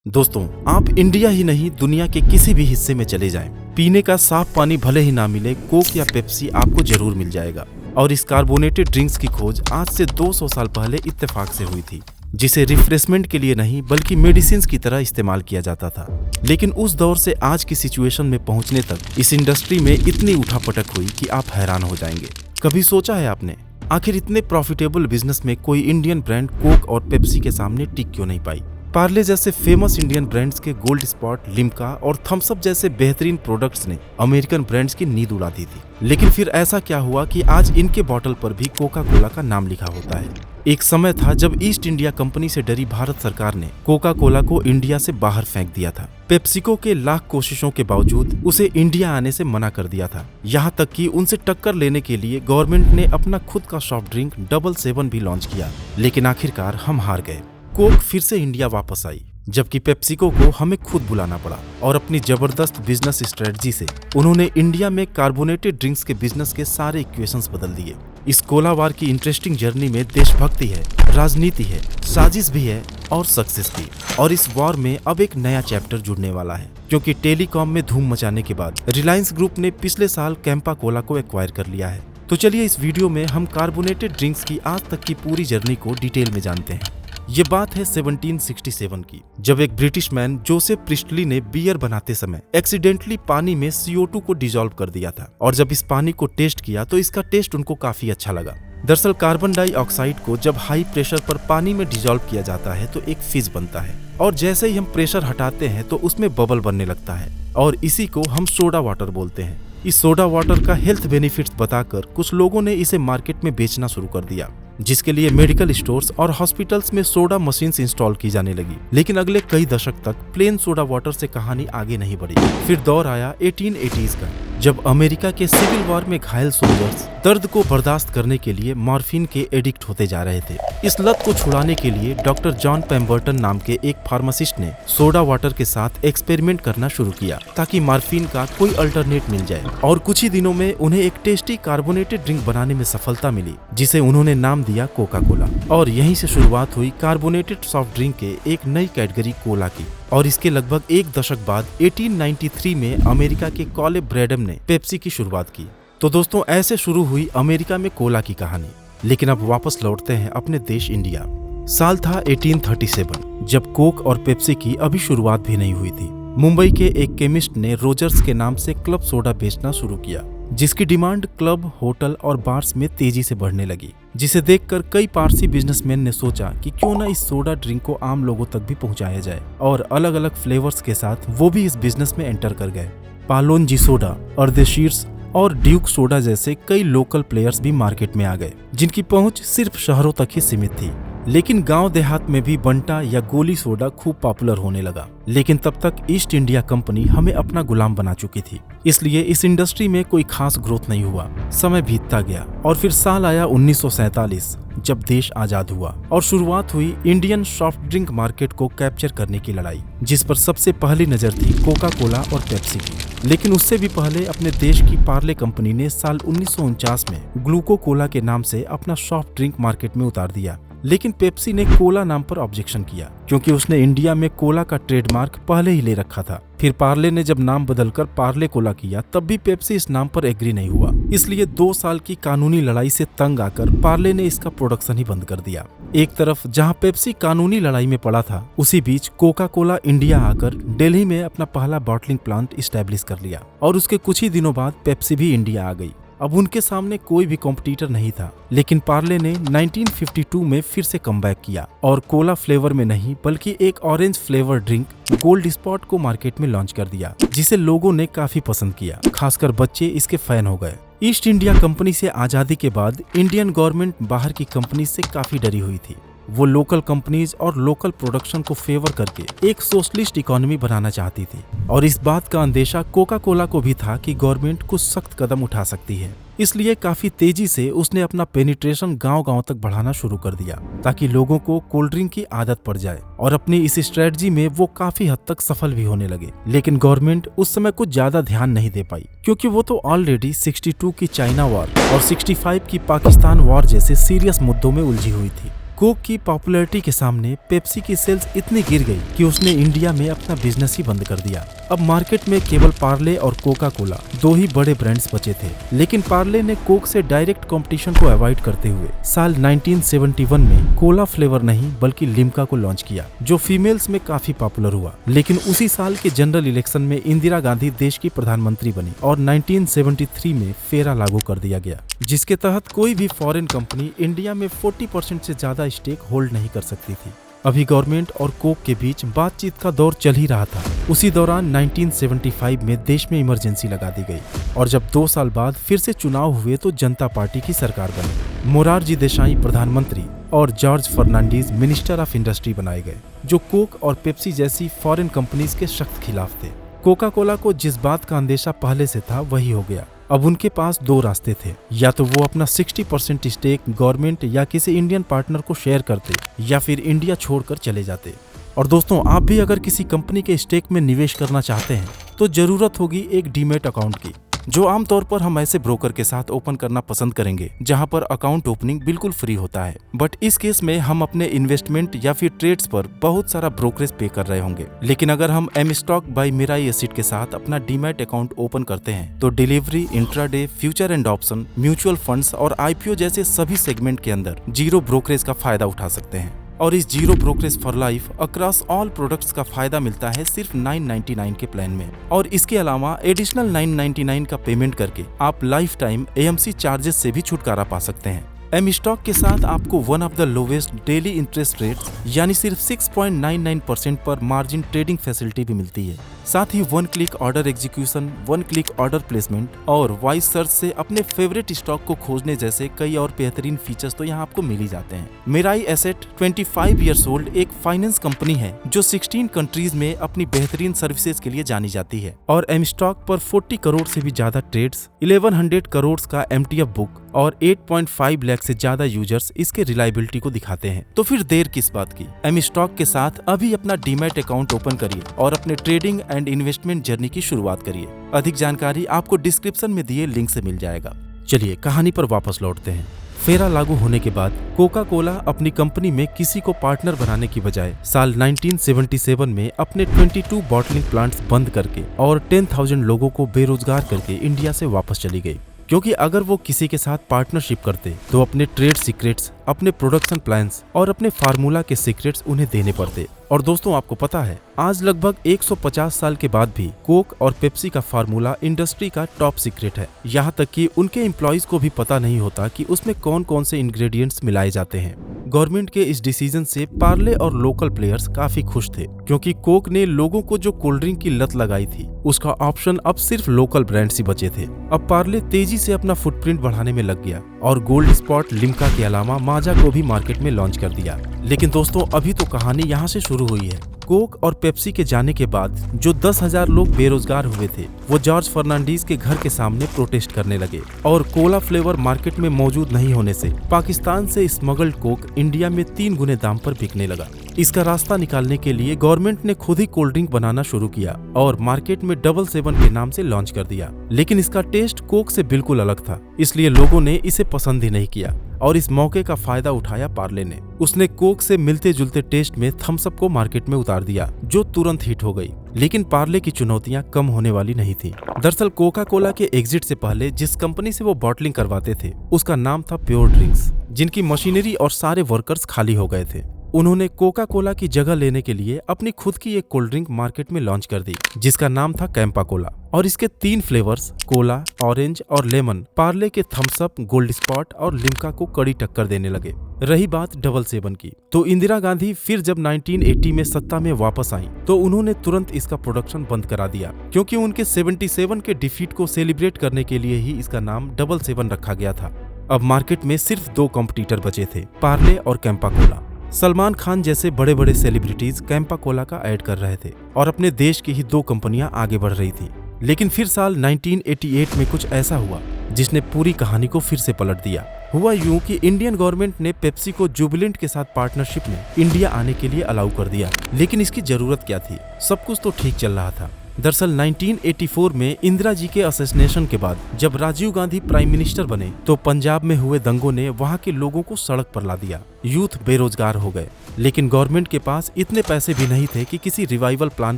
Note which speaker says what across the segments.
Speaker 1: दोस्तों, आप इंडिया ही नहीं दुनिया के किसी भी हिस्से में चले जाएं, पीने का साफ पानी भले ही ना मिले, कोक या पेप्सी आपको जरूर मिल जाएगा। और इस कार्बोनेटेड ड्रिंक्स की खोज आज से 200 साल पहले इत्तेफाक से हुई थी, जिसे रिफ्रेशमेंट के लिए नहीं बल्कि मेडिसिन की तरह इस्तेमाल किया जाता था। लेकिन उस दौर से आज की सिचुएशन में पहुंचने तक इस इंडस्ट्री में इतनी उठापटक हुई कि आप हैरान हो जाएंगे। कभी सोचा है आपने, आखिर इतने प्रॉफिटेबल बिजनेस में कोई इंडियन ब्रांड कोक और पेप्सी के सामने टिक क्यों नहीं पाई? पार्ले जैसे फेमस इंडियन ब्रांड्स के गोल्ड स्पॉट, लिम्का और थम्स अप जैसे बेहतरीन प्रोडक्ट्स ने अमेरिकन ब्रांड्स की नींद उड़ा दी थी। लेकिन फिर ऐसा क्या हुआ कि आज इनके बॉटल पर भी कोका कोला का नाम लिखा होता है? एक समय था जब ईस्ट इंडिया कंपनी से डरी भारत सरकार ने कोका कोला को इंडिया से बाहर फेंक दिया था। पेप्सिको के लाख कोशिशों के बावजूद उसे इंडिया आने से मना कर दिया था। यहाँ तक कि उनसे टक्कर लेने के लिए गवर्नमेंट ने अपना खुद का सॉफ्ट ड्रिंक 777 भी लॉन्च किया। लेकिन आखिरकार हम हार गए। कोक फिर से इंडिया वापस आई, जबकि पेप्सिको को हमें खुद बुलाना पड़ा। और अपनी जबरदस्त बिजनेस स्ट्रेटजी से उन्होंने इंडिया में कार्बोनेटेड ड्रिंक्स के बिजनेस के सारे इक्वेशंस बदल दिए। इस कोला वार की इंटरेस्टिंग जर्नी में देशभक्ति है, राजनीति है, साजिश भी है और सक्सेस भी। और इस वॉर में अब एक नया चैप्टर जुड़ने वाला है, क्योंकि टेलीकॉम में धूम मचाने के बाद रिलायंस ग्रुप ने पिछले साल कैंपा कोला को एक्वायर कर लिया है। तो चलिए इस वीडियो में हम कार्बोनेटेड ड्रिंक्स की आज तक की पूरी जर्नी को डिटेल में जानते हैं। ये बात है 1767 की, जब एक ब्रिटिश मैन जोसेफ प्रिस्टली ने बियर बनाते समय एक्सीडेंटली पानी में CO2 को डिसॉल्व कर दिया था। और जब इस पानी को टेस्ट किया तो इसका टेस्ट उनको काफी अच्छा लगा। दरअसल कार्बन डाइऑक्साइड को जब हाई प्रेशर पर पानी में डिसॉल्व किया जाता है तो एक फिज बनता है, और जैसे ही हम प्रेशर हटाते हैं तो उसमें बबल बनने लगता है, और इसी को हम सोडा वाटर बोलते हैं। इस सोडा वाटर का हेल्थ बेनिफिट्स बताकर कुछ लोगों ने इसे मार्केट में बेचना शुरू कर दिया, जिसके लिए मेडिकल स्टोर्स और हॉस्पिटल्स में सोडा मशीन्स इंस्टॉल की जाने लगी। लेकिन अगले कई दशक तक प्लेन सोडा वाटर से कहानी आगे नहीं बढ़ी। फिर दौर आया 1880s का, जब अमेरिका के सिविल वॉर में घायल सोल्जर्स दर्द को बर्दाश्त करने के लिए मॉर्फिन के एडिक्ट होते जा रहे थे। इस लत को छुड़ाने के लिए डॉक्टर जॉन पेम्बर्टन नाम के एक फार्मासिस्ट ने सोडा वाटर के साथ एक्सपेरिमेंट करना शुरू किया, ताकि मॉर्फिन का कोई अल्टरनेट मिल जाए। और कुछ ही दिनों में उन्हें एक टेस्टी कार्बोनेटेड ड्रिंक बनाने में सफलता मिली, जिसे उन्होंने नाम दिया कोका कोला। और यहीं से शुरुआत हुई कार्बोनेटेड सॉफ्ट ड्रिंक के एक नई कैटेगरी कोला की। और इसके लगभग एक दशक बाद 1893 में अमेरिका के कॉलेब ब्रैडम ने पेप्सी की शुरुआत की। तो दोस्तों, ऐसे शुरू हुई अमेरिका में कोला की कहानी। लेकिन अब वापस लौटते हैं अपने देश इंडिया। साल था 1837, जब कोक और पेप्सी की अभी शुरुआत भी नहीं हुई थी। मुंबई के एक केमिस्ट ने रोजर्स के नाम से क्लब सोडा बेचना शुरू किया, जिसकी डिमांड क्लब, होटल और बार्स में तेजी से बढ़ने लगी। जिसे देखकर कई पारसी बिजनेसमैन ने सोचा कि क्यों न इस सोडा ड्रिंक को आम लोगों तक भी पहुंचाया जाए, और अलग अलग फ्लेवर्स के साथ वो भी इस बिजनेस में एंटर कर गए। पालोनजी सोडा, अर्देशीर्स और ड्यूक सोडा जैसे कई लोकल प्लेयर्स भी मार्केट में आ गए, जिनकी पहुंच सिर्फ शहरों तक ही सीमित थी। लेकिन गांव देहात में भी बंटा या गोली सोडा खूब पॉपुलर होने लगा। लेकिन तब तक ईस्ट इंडिया कंपनी हमें अपना गुलाम बना चुकी थी, इसलिए इस इंडस्ट्री में कोई खास ग्रोथ नहीं हुआ। समय बीतता गया और फिर साल आया 1947, जब देश आजाद हुआ और शुरुआत हुई इंडियन सॉफ्ट ड्रिंक मार्केट को कैप्चर करने की लड़ाई, जिस पर सबसे पहली नजर थी कोका कोला और पेप्सी की। लेकिन उससे भी पहले अपने देश की पार्ले कंपनी ने साल 1949 में ग्लूको कोला के नाम से अपना सॉफ्ट ड्रिंक मार्केट में उतार दिया। लेकिन पेप्सी ने कोला नाम पर ऑब्जेक्शन किया, क्योंकि उसने इंडिया में कोला का ट्रेडमार्क पहले ही ले रखा था। फिर पार्ले ने जब नाम बदलकर पार्ले कोला किया, तब भी पेप्सी इस नाम पर एग्री नहीं हुआ। इसलिए 2 साल की कानूनी लड़ाई से तंग आकर पार्ले ने इसका प्रोडक्शन ही बंद कर दिया। एक तरफ जहां पेप्सी कानूनी लड़ाई में पड़ा था, उसी बीच कोका कोला इंडिया आकर दिल्ली में अपना पहला बॉटलिंग प्लांट स्टैब्लिश कर लिया। और उसके कुछ ही दिनों बाद पेप्सी भी इंडिया आ गई। अब उनके सामने कोई भी कॉम्पिटिटर नहीं था। लेकिन पार्ले ने 1952 में फिर से कमबैक किया और कोला फ्लेवर में नहीं बल्कि एक orange flavour drink gold spot को मार्केट में लॉन्च कर दिया, जिसे लोगों ने काफी पसंद किया। खासकर बच्चे इसके फैन हो गए। ईस्ट इंडिया कंपनी से आजादी के बाद इंडियन गवर्नमेंट बाहर की कंपनी से काफी डरी हुई थी। वो लोकल कंपनीज और लोकल प्रोडक्शन को फेवर करके एक सोशलिस्ट इकोनॉमी बनाना चाहती थी। और इस बात का अंदेशा कोका कोला को भी था कि गवर्नमेंट कुछ सख्त कदम उठा सकती है। इसलिए काफी तेजी से उसने अपना पेनिट्रेशन गांव-गांव तक बढ़ाना शुरू कर दिया, ताकि लोगों को कोल्ड ड्रिंक की आदत पड़ जाए। और अपनी इस स्ट्रेटजी में वो काफी हद तक सफल भी होने लगे। लेकिन गवर्नमेंट उस समय कुछ ज्यादा ध्यान नहीं दे पाई, क्योंकि वो तो ऑलरेडी 62 की चाइना वॉर और 65 की पाकिस्तान वॉर जैसे सीरियस मुद्दों में उलझी हुई थी। कोक की पॉपुलैरिटी के सामने पेप्सी की सेल्स इतनी गिर गई कि उसने इंडिया में अपना बिजनेस ही बंद कर दिया। अब मार्केट में केवल पार्ले और कोका कोला दो ही बड़े ब्रांड्स बचे थे, लेकिन पार्ले ने कोक से डायरेक्ट कंपटीशन को अवॉइड करते हुए साल 1971 में कोला फ्लेवर नहीं बल्कि लिम्का को लॉन्च किया, जो फीमेल्स में काफी पॉपुलर हुआ। लेकिन उसी साल के जनरल इलेक्शन में इंदिरा गांधी देश की प्रधानमंत्री बनी और 1973 में फेरा लागू कर दिया गया, जिसके तहत कोई भी फॉरेन कंपनी इंडिया में 40% से ज्यादा स्टेक होल्ड नहीं कर सकती थी। अभी गवर्नमेंट और कोक के बीच बातचीत का दौर चल ही रहा था। उसी दौरान 1975 में देश में इमरजेंसी लगा दी गई और जब 2 साल बाद फिर से चुनाव हुए तो जनता पार्टी की सरकार बनी। मोरारजी देसाई प्रधानमंत्री और George Fernandez minister of industry बनाए गए, जो कोक और पेप्सी जैसी फॉरेन कंपनीज के सख्त खिलाफ थे। कोका कोला को जिस बात का अंदेशा पहले से था वही हो गया। अब उनके पास 2 रास्ते थे, या तो वो अपना 60% स्टेक गवर्नमेंट या किसी इंडियन पार्टनर को शेयर करते या फिर इंडिया छोड़कर चले जाते। और दोस्तों, आप भी अगर किसी कंपनी के स्टेक में निवेश करना चाहते हैं तो जरूरत होगी एक डीमैट अकाउंट की, जो आमतौर पर हम ऐसे ब्रोकर के साथ ओपन करना पसंद करेंगे जहां पर अकाउंट ओपनिंग बिल्कुल फ्री होता है। बट इस केस में हम अपने इन्वेस्टमेंट या फिर ट्रेड्स पर बहुत सारा ब्रोकरेज पे कर रहे होंगे। लेकिन अगर हम M stock by Mirae asset के साथ अपना डीमैट अकाउंट ओपन करते हैं तो delivery, intraday, future and option, mutual funds और आईपीओ जैसे सभी सेगमेंट के अंदर जीरो ब्रोकरेज का फायदा उठा सकते हैं। और इस zero brokerage for life across all products का फायदा मिलता है सिर्फ 999 के प्लान में। और इसके अलावा एडिशनल 999 का पेमेंट करके आप लाइफ टाइम एएमसी चार्जेस से भी छुटकारा पा सकते हैं। एम स्टॉक के साथ आपको one of the lowest daily interest rates यानी सिर्फ 6.99% पर मार्जिन ट्रेडिंग फैसिलिटी भी मिलती है। साथ ही 1 click order execution, 1 click order placement और वॉइस सर्च से अपने फेवरेट स्टॉक को खोजने जैसे कई और बेहतरीन फीचर्स तो यहाँ आपको मिल ही जाते हैं। मिराई एसेट 25 ईयर्स ओल्ड एक फाइनेंस कंपनी है जो 16 कंट्रीज में अपनी बेहतरीन सर्विसेज के लिए जानी जाती है और एम स्टॉक पर 40 करोड़ से भी ज्यादा ट्रेड्स, 1100 करोड़ का एमटीएफ बुक और 8.5 लाख से ज्यादा यूजर्स इसके रिलायबिलिटी को दिखाते हैं। तो फिर देर किस बात की, एम स्टॉक के साथ अभी अपना डीमैट अकाउंट ओपन करिए और अपने ट्रेडिंग एंड इन्वेस्टमेंट जर्नी की शुरुआत करिए। अधिक जानकारी आपको डिस्क्रिप्शन में दिए लिंक से मिल जाएगा। चलिए कहानी पर वापस लौटते हैं। फेरा लागू होने के बाद कोका कोला अपनी कंपनी में किसी को पार्टनर बनाने की बजाय साल 1977 में अपने 22 बॉटलिंग प्लांट्स बंद करके और 10,000 लोगों को बेरोजगार करके इंडिया से वापस चली गई। क्योंकि अगर वो किसी के साथ पार्टनरशिप करते तो अपने ट्रेड सीक्रेट्स, अपने प्रोडक्शन प्लान्स और अपने फार्मूला के सीक्रेट्स उन्हें देने पड़ते। और दोस्तों, आपको पता है आज लगभग 150 साल के बाद भी कोक और पेप्सी का फार्मूला इंडस्ट्री का टॉप सीक्रेट है। यहाँ तक कि उनके एम्प्लॉइज को भी पता नहीं होता कि उसमें कौन कौन से इंग्रेडिएंट्स मिलाए जाते हैं। गवर्नमेंट के इस डिसीजन से पार्ले और लोकल प्लेयर्स काफी खुश थे, क्योंकि कोक ने लोगों को जो कोल्ड ड्रिंक की लत लगाई थी उसका ऑप्शन अब सिर्फ लोकल ब्रांड्स ही बचे थे। अब पार्ले तेजी से अपना फुटप्रिंट बढ़ाने में लग गया और गोल्ड स्पॉट, लिम्का के अलावा माजा को भी मार्केट में लॉन्च कर दिया। लेकिन दोस्तों, अभी तो कहानी यहाँ से शुरू हुई है। कोक और पेप्सी के जाने के बाद जो 10,000 लोग बेरोजगार हुए थे वो जॉर्ज फर्नांडीज के घर के सामने प्रोटेस्ट करने लगे और कोला फ्लेवर मार्केट में मौजूद नहीं होने से पाकिस्तान से स्मगल्ड कोक इंडिया में 3 गुने दाम पर बिकने लगा। इसका रास्ता निकालने के लिए गवर्नमेंट ने खुद ही कोल्ड ड्रिंक बनाना शुरू किया और मार्केट में 777 के नाम से लॉन्च कर दिया। लेकिन इसका टेस्ट कोक से बिल्कुल अलग था, इसलिए लोगों ने इसे पसंद ही नहीं किया और इस मौके का फायदा उठाया पार्ले ने। उसने कोक से मिलते जुलते टेस्ट में थम्स अप को मार्केट में उतार दिया, जो तुरंत हिट हो गई। लेकिन पार्ले की चुनौतियां कम होने वाली नहीं थी। दरअसल कोका कोला के एग्जिट से पहले जिस कंपनी से वो बॉटलिंग करवाते थे उसका नाम था प्योर ड्रिंक्स, जिनकी मशीनरी और सारे वर्कर्स खाली हो गए थे। उन्होंने कोका कोला की जगह लेने के लिए अपनी खुद की एक कोल्ड ड्रिंक मार्केट में लॉन्च कर दी, जिसका नाम था कैंपा कोला। और इसके 3 फ्लेवर्स कोला, ऑरेंज और लेमन पार्ले के थम्स अप, गोल्ड स्पॉट और लिम्का को कड़ी टक्कर देने लगे। रही बात 777 की, तो इंदिरा गांधी फिर जब 1980 में सत्ता में वापस आई तो उन्होंने तुरंत इसका प्रोडक्शन बंद करा दिया, क्योंकि उनके 77 के डिफीट को सेलिब्रेट करने के लिए ही इसका नाम 777 रखा गया था। अब मार्केट में सिर्फ 2 कॉम्पिटिटर बचे थे, पार्ले और कैंपा कोला। सलमान खान जैसे बड़े बड़े सेलिब्रिटीज कैंपा कोला का ऐड कर रहे थे और अपने देश की ही 2 कंपनियां आगे बढ़ रही थी। लेकिन फिर साल 1988 में कुछ ऐसा हुआ जिसने पूरी कहानी को फिर से पलट दिया। हुआ यूं कि इंडियन गवर्नमेंट ने पेप्सी को जुबिलेंट के साथ पार्टनरशिप में इंडिया आने के लिए अलाउ कर दिया। लेकिन इसकी जरूरत क्या थी? सब कुछ तो ठीक चल रहा था। दरअसल 1984 में इंदिरा जी के असैसिनेशन के बाद जब राजीव गांधी प्राइम मिनिस्टर बने तो पंजाब में हुए दंगों ने वहां के लोगों को सड़क पर ला दिया। यूथ बेरोजगार हो गए, लेकिन गवर्नमेंट के पास इतने पैसे भी नहीं थे कि किसी रिवाइवल प्लान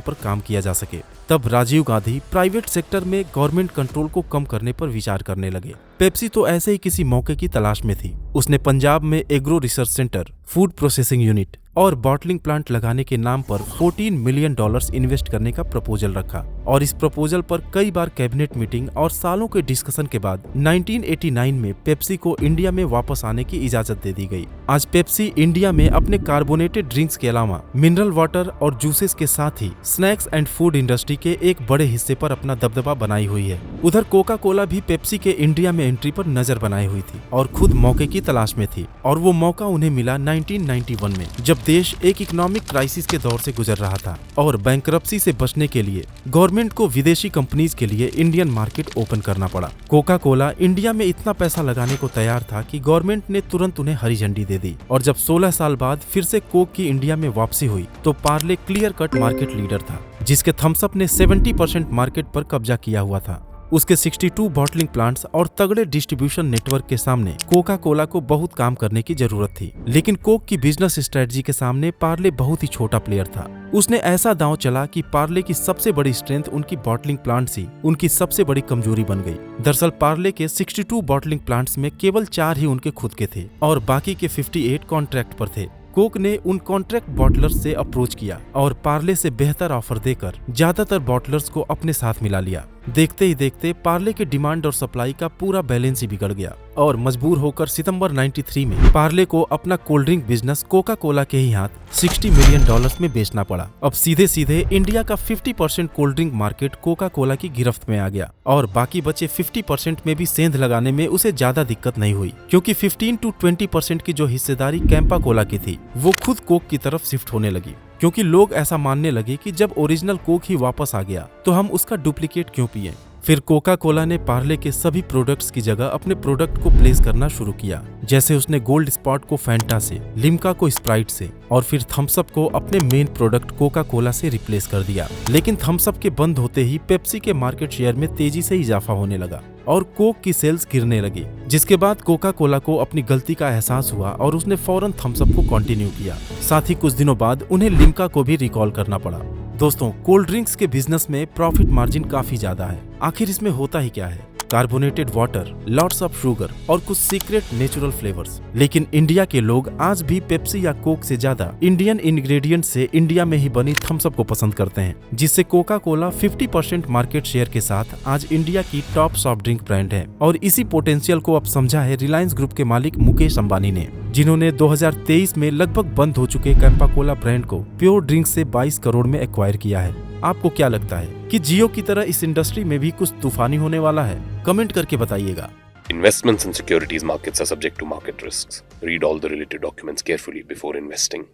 Speaker 1: पर काम किया जा सके। तब राजीव गांधी प्राइवेट सेक्टर में गवर्नमेंट कंट्रोल को कम करने पर विचार करने लगे। पेप्सी तो ऐसे ही किसी मौके की तलाश में थी। उसने पंजाब में agro research centre, food processing unit और बॉटलिंग प्लांट लगाने के नाम पर $14 मिलियन इन्वेस्ट करने का प्रपोजल रखा और इस प्रपोजल पर कई बार कैबिनेट मीटिंग और सालों के डिस्कशन के बाद 1989 में पेप्सी को इंडिया में वापस आने की इजाजत दे दी गई। आज पेप्सी इंडिया में अपने कार्बोनेटेड ड्रिंक्स के अलावा मिनरल वाटर और जूसेस के साथ ही स्नैक्स एंड फूड इंडस्ट्री के एक बड़े हिस्से पर अपना दबदबा बनाई हुई है। उधर कोका कोला भी पेप्सी के इंडिया में एंट्री पर नजर बनाई हुई थी और खुद मौके की तलाश में थी, और वो मौका उन्हें मिला 1991 में, जब देश एक इकोनॉमिक क्राइसिस के दौर से गुजर रहा था और बैंकरप्सी से बचने के लिए गवर्नमेंट को विदेशी कंपनीज के लिए इंडियन मार्केट ओपन करना पड़ा। कोका कोला इंडिया में इतना पैसा लगाने को तैयार था कि गवर्नमेंट ने तुरंत उन्हें हरी झंडी दे दी, और जब 16 साल बाद फिर से कोक की इंडिया में वापसी हुई तो Parle clear cut market leader था, जिसके थम्स अप ने 70% मार्केट पर कब्जा किया हुआ था। उसके 62 बॉटलिंग प्लांट्स और तगड़े डिस्ट्रीब्यूशन नेटवर्क के सामने कोका कोला को बहुत काम करने की जरूरत थी, लेकिन कोक की बिजनेस स्ट्रेटजी के सामने पार्ले बहुत ही छोटा प्लेयर था। उसने ऐसा दांव चला कि पार्ले की सबसे बड़ी स्ट्रेंथ उनकी बॉटलिंग प्लांट्स ही उनकी सबसे बड़ी कमजोरी बन गई। दरअसल पार्ले के 62 बॉटलिंग प्लांट्स में केवल 4 ही उनके खुद के थे और बाकी के 58 कॉन्ट्रैक्ट पर थे। कोक ने उन कॉन्ट्रैक्ट बॉटलर्स से अप्रोच किया और पार्ले से बेहतर ऑफर देकर ज्यादातर बॉटलर्स को अपने साथ मिला लिया। देखते ही देखते पार्ले के डिमांड और सप्लाई का पूरा बैलेंस ही बिगड़ गया और मजबूर होकर सितंबर 93 में पार्ले को अपना cold drink business Coca Cola के ही हाथ $60 मिलियन में बेचना पड़ा। अब सीधे सीधे इंडिया का 50% cold drink market Coca Cola की गिरफ्त में आ गया और बाकी बचे 50% में भी सेंध लगाने में उसे ज्यादा दिक्कत नहीं हुई, क्योंकि 15 to 20% की जो हिस्सेदारी कैंपा कोला की थी वो खुद कोक की तरफ शिफ्ट होने लगी, क्योंकि लोग ऐसा मानने लगे कि जब ओरिजिनल कोक ही वापस आ गया तो हम उसका डुप्लीकेट क्यों पिए। फिर कोका कोला ने पार्ले के सभी प्रोडक्ट्स की जगह अपने प्रोडक्ट को प्लेस करना शुरू किया, जैसे उसने गोल्ड स्पॉट को फैंटा से, लिम्का को स्प्राइट से और फिर थम्स अप को अपने मेन प्रोडक्ट कोका कोला से रिप्लेस कर दिया। लेकिन थम्स अप के बंद होते ही पेप्सी के मार्केट शेयर में तेजी से इजाफा होने लगा और कोक की सेल्स गिरने लगी, जिसके बाद कोका कोला को अपनी गलती का एहसास हुआ और उसने फौरन थम्स अप को कंटिन्यू किया। साथ ही कुछ दिनों बाद उन्हें लिम्का को भी रिकॉल करना पड़ा। दोस्तों, कोल्ड ड्रिंक्स के बिजनेस में प्रॉफिट मार्जिन काफी ज्यादा है। आखिर इसमें होता ही क्या है? Carbonated water, lots of sugar और कुछ सीक्रेट नेचुरल फ्लेवर्स। लेकिन इंडिया के लोग आज भी पेप्सी या कोक से ज्यादा इंडियन इंग्रेडिएंट से इंडिया में ही बनी थम्स अप को पसंद करते हैं, जिससे कोका कोला 50% मार्केट शेयर के साथ आज इंडिया की टॉप सॉफ्ट ड्रिंक ब्रांड है। और इसी पोटेंशियल को अब समझा है रिलायंस ग्रुप के मालिक मुकेश अंबानी ने, जिन्होंने 2023 में लगभग बंद हो चुके कैंपा कोला ब्रांड को प्योर ड्रिंक से 22 करोड़ में एक्वायर किया है। आपको क्या लगता है कि जियो की तरह इस इंडस्ट्री में भी कुछ तूफानी होने वाला है? कमेंट करके बताइएगा।
Speaker 2: Investments in securities markets are subject to market risks. Read all the related documents carefully before investing.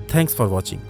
Speaker 1: Thanks for watching.